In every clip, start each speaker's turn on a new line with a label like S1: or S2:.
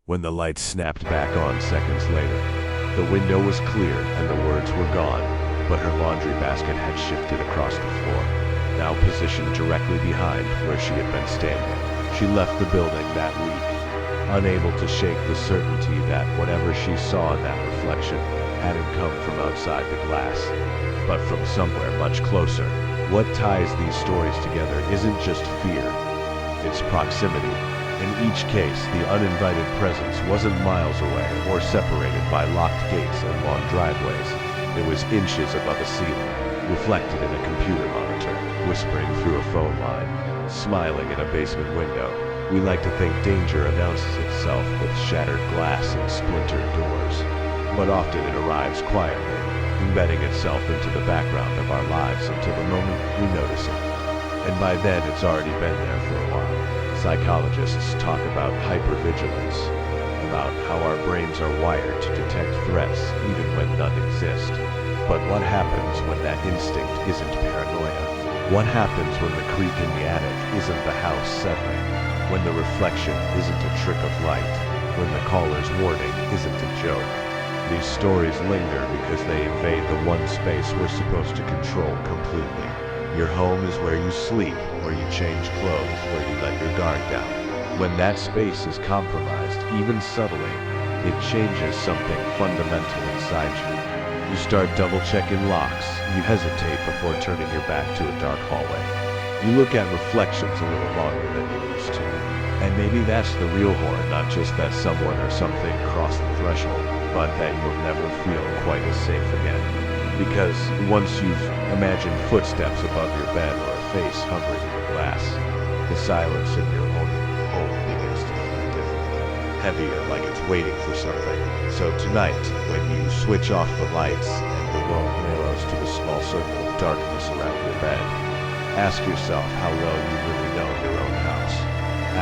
S1: when the lights snapped back on seconds later. The window was clear and the words were gone, but her laundry basket had shifted across the floor, now positioned directly behind where she had been standing. She left the building that week, unable to shake the certainty that whatever she saw in that reflection hadn't come from outside the glass, but from somewhere much closer. What ties these stories together isn't just fear, it's proximity. In each case, the uninvited presence wasn't miles away or separated by locked gates and long driveways. It was inches above a ceiling, reflected in a computer monitor, whispering through a phone line, smiling in a basement window. We like to think danger announces itself with shattered glass and splintered doors, but often it arrives quietly, embedding itself into the background of our lives until the moment we notice it. And by then it's already been there for a while. Psychologists talk about hypervigilance, about how our brains are wired to detect threats even when none exist. But what happens when that instinct isn't paranoia? What happens when the creak in the attic isn't the house settling? When the reflection isn't a trick of light? When the caller's warning isn't a joke? These stories linger because they invade the one space we're supposed to control completely. Your home is where you sleep, where you change clothes, where you let your guard down. When that space is compromised, even subtly, it changes something fundamental inside you. You start double-checking locks, you hesitate before turning your back to a dark hallway. You look at reflections a little longer than you used to. And maybe that's the real horror, not just that someone or something crossed the threshold, but that you'll never feel quite as safe again. Because once you've imagined footsteps above your bed or a face hovering in the glass, the silence in your own home begins to feel different, heavier, like it's waiting for something. So tonight, when you switch off the lights and the world narrows to the small circle of darkness around your bed, ask yourself how well you really know your own house.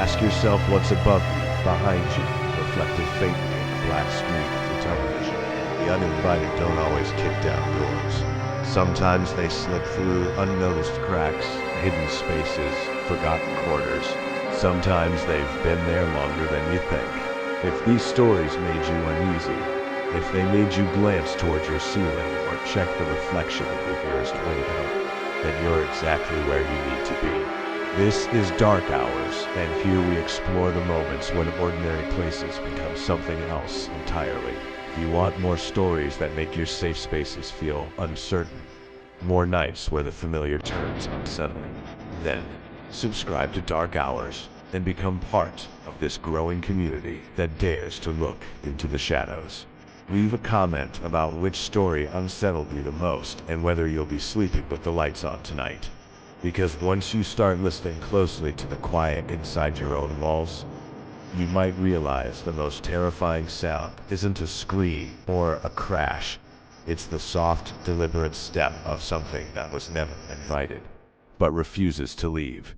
S1: Ask yourself what's above you, behind you, reflected faintly in the black screen of the television. The uninvited don't always kick down doors. Sometimes they slip through unnoticed cracks, hidden spaces, forgotten corners. Sometimes they've been there longer than you think. If these stories made you uneasy, if they made you glance towards your ceiling or check the reflection of your nearest window, then you're exactly where you need to be. This is Dark Hours, and here we explore the moments when ordinary places become something else entirely. If you want more stories that make your safe spaces feel uncertain, more nights where the familiar turns unsettling, then subscribe to Dark Hours and become part of this growing community that dares to look into the shadows. Leave a comment about which story unsettled you the most and whether you'll be sleeping with the lights on tonight. Because once you start listening closely to the quiet inside your own walls, you might realize the most terrifying sound isn't a scream or a crash. It's the soft, deliberate step of something that was never invited, but refuses to leave.